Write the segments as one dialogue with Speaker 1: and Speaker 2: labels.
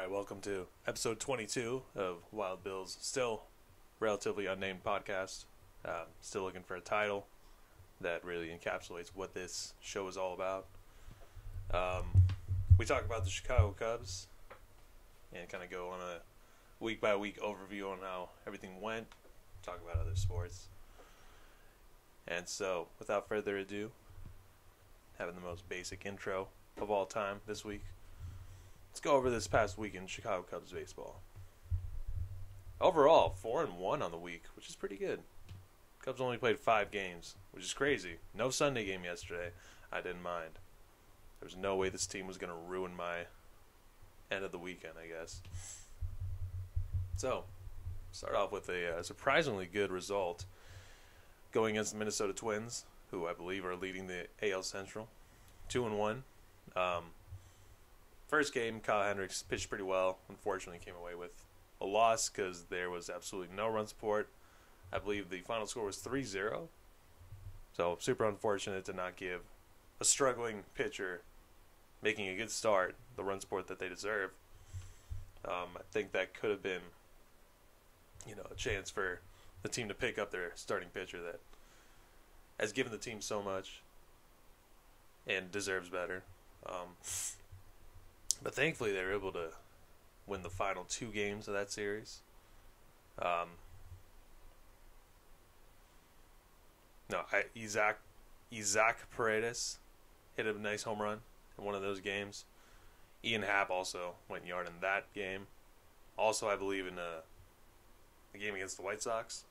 Speaker 1: Alright, welcome to episode 22 of Wild Bill's still relatively unnamed podcast. Still looking for a title that really encapsulates what this show is all about. We talk about the Chicago Cubs and kind of go on a week-by-week overview on how everything went, talk about other sports. And so, without further ado, having the most basic intro of all time this week, let's go over this past week in Chicago Cubs baseball. Overall, 4-1 on the week, which is pretty good. Cubs only played 5 games, which is crazy. No Sunday game yesterday. I didn't mind. There was no way this team was going to ruin my end of the weekend, I guess. So, start off with a surprisingly good result going against the Minnesota Twins, who I believe are leading the AL Central. 2-1. First game, Kyle Hendricks pitched pretty well. Unfortunately, came away with a loss because there was absolutely no run support. I believe the final score was 3-0. So, super unfortunate to not give a struggling pitcher making a good start the run support that they deserve. I think that could have been, a chance for the team to pick up their starting pitcher that has given the team so much and deserves better. But thankfully, they were able to win the final 2 games of that series. Isaac Paredes hit a nice home run in one of those games. Ian Happ also went yard in that game. Also, I believe in the game against the White Sox,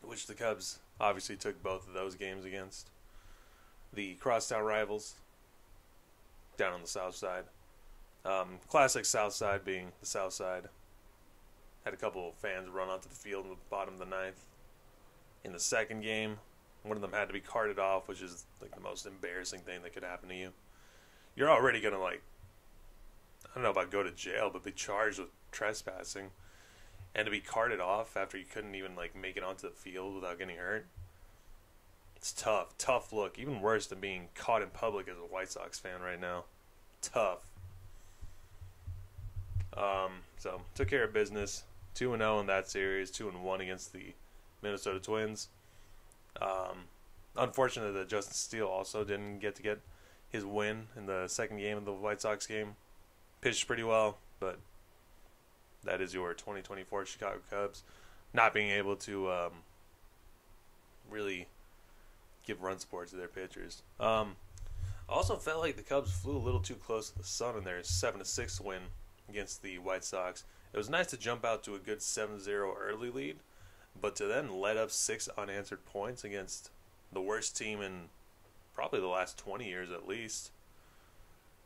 Speaker 1: which the Cubs obviously took both of those games against the crosstown rivals down on the south side. Classic south side being the south side. Had a couple of fans run onto the field in the bottom of the 9th. In the second game, one of them had to be carted off, which is like the most embarrassing thing that could happen to you. You're already going to I don't know about go to jail, but be charged with trespassing. And to be carted off after you couldn't even make it onto the field without getting hurt. It's tough. Tough look. Even worse than being caught in public as a White Sox fan right now. Tough. So, took care of business. 2-0 in that series. 2-1 against the Minnesota Twins. Unfortunate that Justin Steele also didn't get his win in the second game of the White Sox game. Pitched pretty well, but that is your 2024 Chicago Cubs. Not being able to really give run support to their pitchers. I also felt like the Cubs flew a little too close to the sun in their 7-6 win against the White Sox. It was nice to jump out to a good 7-0 early lead, but to then let up 6 unanswered points against the worst team in probably the last 20 years at least.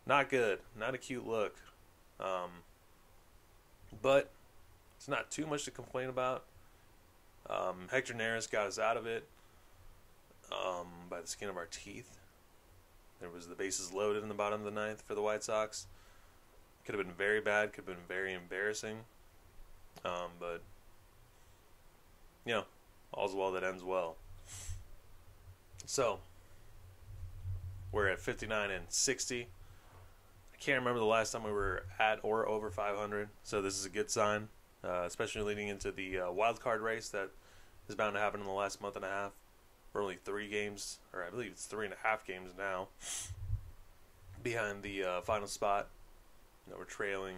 Speaker 1: Not good. Not a cute look. But it's not too much to complain about. Hector Neris got us out of it by the skin of our teeth. There was the bases loaded in the bottom of the 9th for the White Sox. Could have been very bad. Could have been very embarrassing. But, all's well that ends well. So, we're at 59-60. I can't remember the last time we were at or over 500, so this is a good sign, especially leading into the wild card race that is bound to happen in the last month and a half. We're only 3 games, or I believe it's 3.5 games now, behind the final spot. We're trailing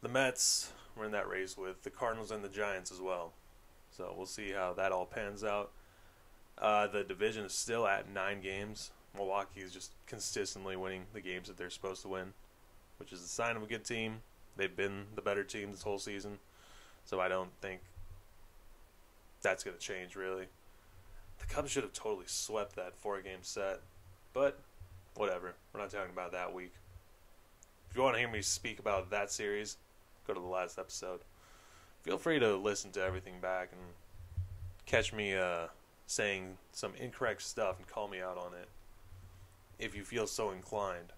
Speaker 1: the Mets. We're in that race with the Cardinals and the Giants as well. So we'll see how that all pans out. The division is still at 9 games. Milwaukee is just consistently winning the games that they're supposed to win, which is a sign of a good team. They've been the better team this whole season, so I don't think that's going to change, really. The Cubs should have totally swept that 4-game set, but whatever. We're not talking about that week. If you want to hear me speak about that series, go to the last episode. Feel free to listen to everything back and catch me saying some incorrect stuff and call me out on it if you feel so inclined.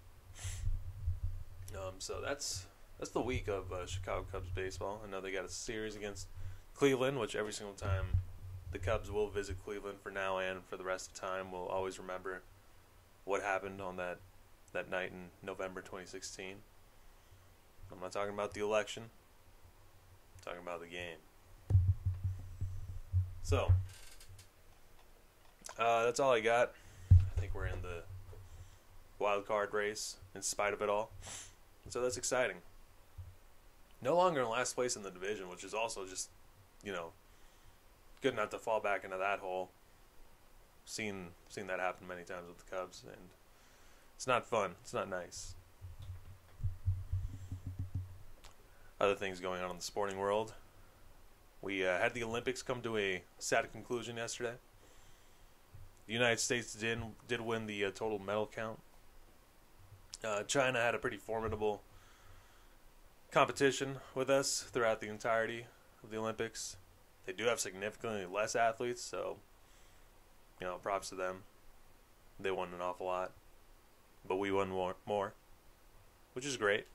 Speaker 1: So that's the week of Chicago Cubs baseball. I know they got a series against Cleveland, which every single time the Cubs will visit Cleveland for now and for the rest of time, we'll always remember what happened on that that night in November 2016. I'm not talking about the election. I'm talking about the game. So, that's all I got. I think we're in the wild card race in spite of it all. So that's exciting. No longer in last place in the division, which is also just, good not to fall back into that hole. Seen that happen many times with the Cubs, and it's not fun. It's not nice. Other things going on in the sporting world. We had the Olympics come to a sad conclusion yesterday. The United States did win the total medal count. China had a pretty formidable competition with us throughout the entirety of the Olympics. They do have significantly less athletes, so, props to them. They won an awful lot. But we won more, which is great.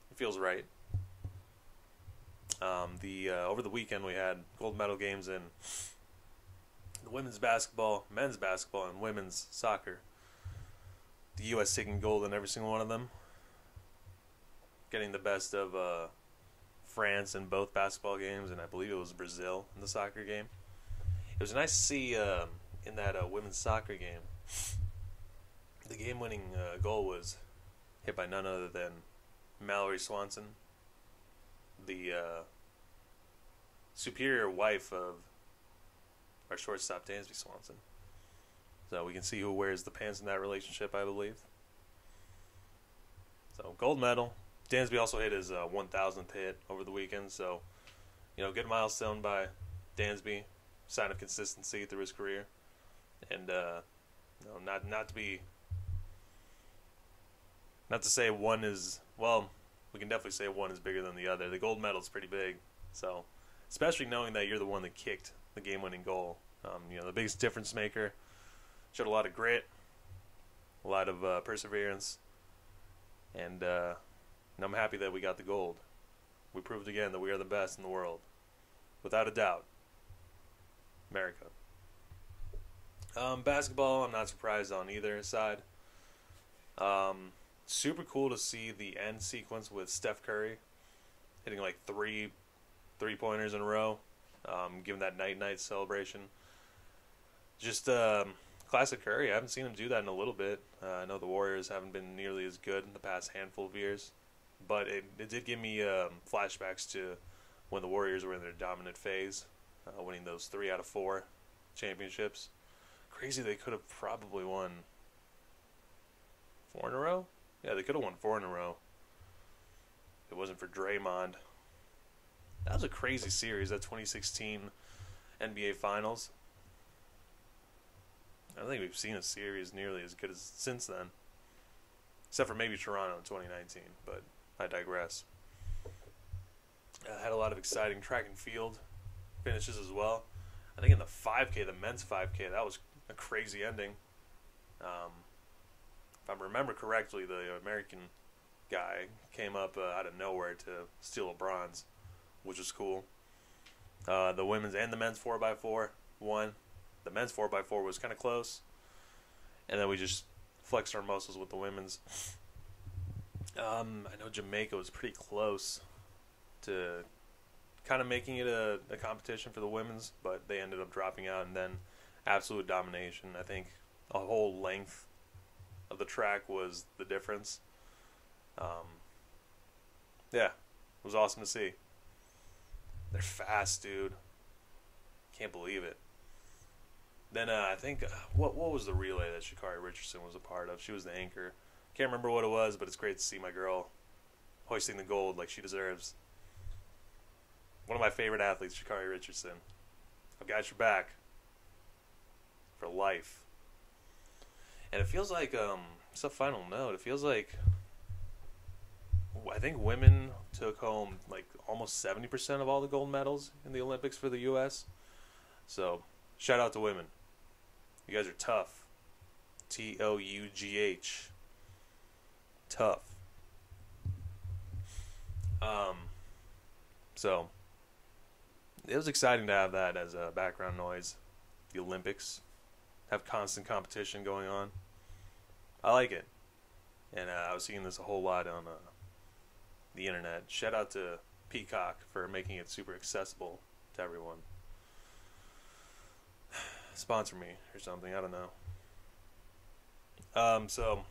Speaker 1: It feels right. Over the weekend we had gold medal games in the women's basketball, men's basketball, and women's soccer. The U.S. taking gold in every single one of them. Getting the best of France in both basketball games, and I believe it was Brazil in the soccer game. It was nice to see in that women's soccer game, the game-winning goal was hit by none other than Mallory Swanson, the superior wife of our shortstop Dansby Swanson. So we can see who wears the pants in that relationship, I believe. So gold medal. Dansby also hit his 1,000th hit over the weekend. So, good milestone by Dansby. Sign of consistency through his career. And, not to say one is, well, we can definitely say one is bigger than the other. The gold medal is pretty big. So, especially knowing that you're the one that kicked the game-winning goal. The biggest difference maker. Showed a lot of grit, a lot of perseverance, and I'm happy that we got the gold. We proved again that we are the best in the world, without a doubt. America. Basketball, I'm not surprised on either side. Super cool to see the end sequence with Steph Curry hitting like three pointers in a row, giving that night celebration. Just classic Curry. I haven't seen him do that in a little bit. I know the Warriors haven't been nearly as good in the past handful of years, but it did give me flashbacks to when the Warriors were in their dominant phase, winning those 3 out of 4 championships. Crazy, they could have probably won 4 in a row? Yeah, they could have won 4 in a row if it wasn't for Draymond. That was a crazy series, that 2016 NBA Finals. I don't think we've seen a series nearly as good as since then. Except for maybe Toronto in 2019, but I digress. Had a lot of exciting track and field finishes as well. I think in the 5K, the men's 5K, that was a crazy ending. If I remember correctly, the American guy came up out of nowhere to steal a bronze, which was cool. The women's and the men's 4x4 won. The men's 4x4 was kind of close, and then we just flexed our muscles with the women's. I know Jamaica was pretty close to kind of making it a competition for the women's, but they ended up dropping out, and then absolute domination. I think a whole length of the track was the difference. Yeah, it was awesome to see. They're fast, dude. Can't believe it. Then I think, what was the relay that Sha'Carri Richardson was a part of? She was the anchor. Can't remember what it was, but it's great to see my girl hoisting the gold like she deserves. One of my favorite athletes, Sha'Carri Richardson. I've got your back for life. And it feels like, it's a final note, it feels like, I think women took home like almost 70% of all the gold medals in the Olympics for the U.S. So, shout out to women. You guys are tough. T-O-U-G-H. Tough. So, it was exciting to have that as a background noise. The Olympics have constant competition going on. I like it. And I was seeing this a whole lot on the internet. Shout out to Peacock for making it super accessible to everyone. Sponsor me or something, I don't know. So,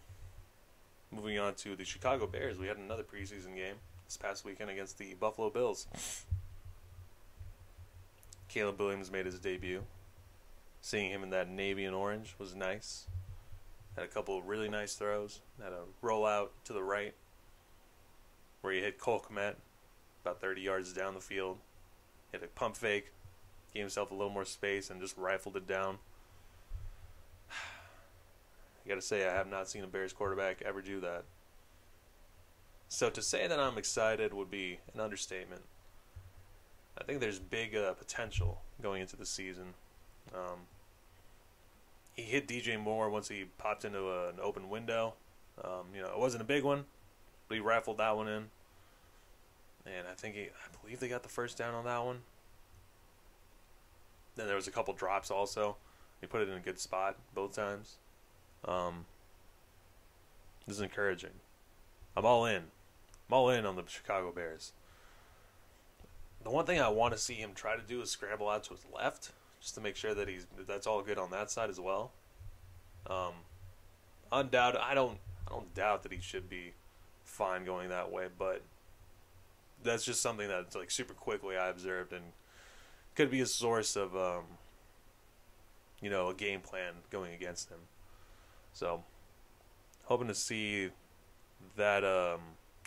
Speaker 1: moving on to the Chicago Bears, we had another preseason game this past weekend against the Buffalo Bills. Caleb Williams made his debut. Seeing him in that navy and orange was nice. Had a couple of really nice throws. Had a rollout to the right where he hit Cole Kmet about 30 yards down the field. Hit a pump fake, gave himself a little more space, and just rifled it down. I gotta say, I have not seen a Bears quarterback ever do that. So to say that I'm excited would be an understatement. I think there's big potential going into the season. He hit DJ Moore once he popped into an open window. It wasn't a big one, but he rifled that one in. And I believe they got the first down on that one. Then there was a couple drops also. He put it in a good spot both times. This is encouraging. I'm all in. I'm all in on the Chicago Bears. The one thing I want to see him try to do is scramble out to his left, just to make sure that that's all good on that side as well. Undoubted, I don't doubt that he should be fine going that way, but that's just something that's like super quickly I observed and could be a source of a game plan going against him. So, hoping to see that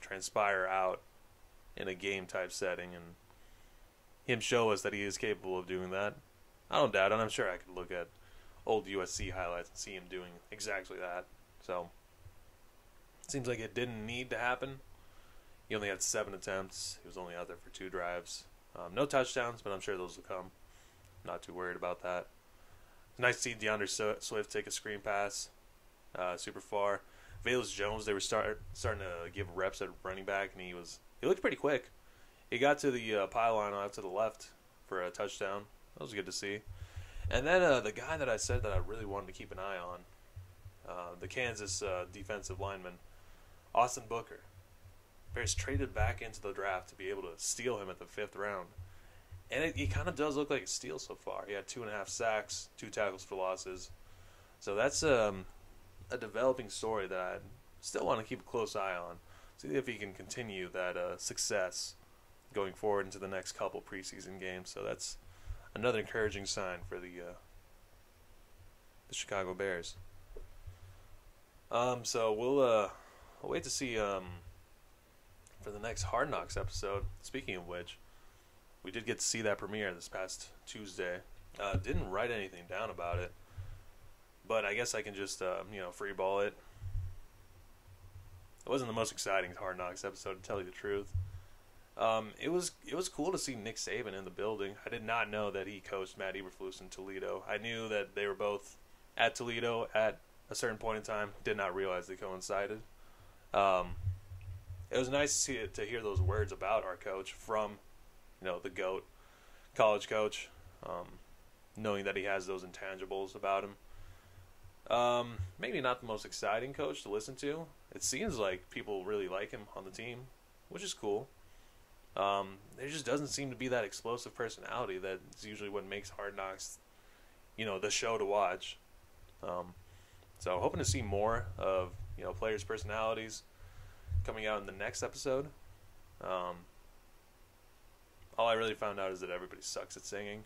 Speaker 1: transpire out in a game type setting and him show us that he is capable of doing that. I don't doubt it. I'm sure I could look at old USC highlights and see him doing exactly that. So, it seems like it didn't need to happen. He only had 7 attempts. He was only out there for 2 drives. No touchdowns, but I'm sure those will come. Not too worried about that. Nice to see DeAndre Swift take a screen pass super far. Velus Jones, they were starting to give reps at running back, and he looked pretty quick. He got to the pylon out to the left for a touchdown. That was good to see. And then the guy that I said that I really wanted to keep an eye on, the Kansas defensive lineman, Austin Booker. Bears traded back into the draft to be able to steal him at the 5th round. And he kind of does look like a steal so far. He had 2.5 sacks, 2 tackles for losses. So that's a developing story that I still want to keep a close eye on. See if he can continue that success going forward into the next couple preseason games. So that's another encouraging sign for the Chicago Bears. So we'll wait to see for the next Hard Knocks episode. Speaking of which, we did get to see that premiere this past Tuesday. Didn't write anything down about it, but I guess I can just freeball it. It wasn't the most exciting Hard Knocks episode, to tell you the truth. It was cool to see Nick Saban in the building. I did not know that he coached Matt Eberflus in Toledo. I knew that they were both at Toledo at a certain point in time. Did not realize they coincided. It was nice to hear those words about our coach from, the GOAT, college coach, knowing that he has those intangibles about him. Maybe not the most exciting coach to listen to. It seems like people really like him on the team, which is cool. There just doesn't seem to be that explosive personality that's usually what makes Hard Knocks, the show to watch. So hoping to see more of, players' personalities coming out in the next episode. All I really found out is that everybody sucks at singing.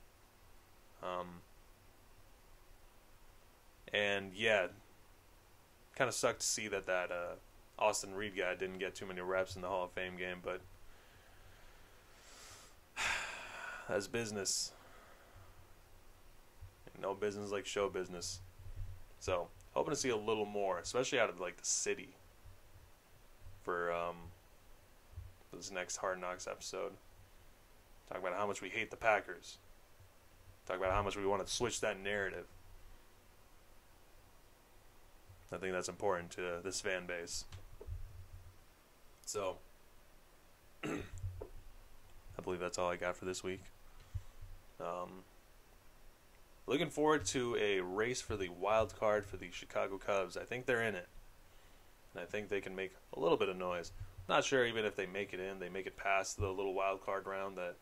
Speaker 1: And yeah, kind of sucked to see that Austin Reed guy didn't get too many reps in the Hall of Fame game, but that's business. No business like show business. So, hoping to see a little more, especially out of the city for this next Hard Knocks episode. Talk about how much we hate the Packers. Talk about how much we want to switch that narrative. I think that's important to this fan base. So, I believe that's all I got for this week. Looking forward to a race for the wild card for the Chicago Cubs. I think they're in it. and I think they can make a little bit of noise. Not sure even if they make it in, they make it past the little wild card round that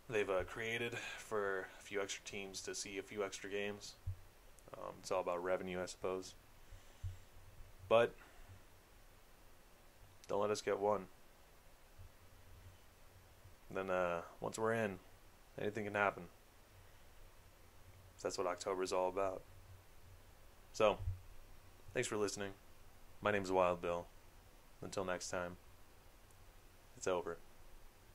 Speaker 1: they've created for a few extra teams to see a few extra games. It's all about revenue, I suppose. But don't let us get one. And then once we're in, anything can happen. That's what October is all about. So, thanks for listening. My name is Wild Bill. Until next time, it's over.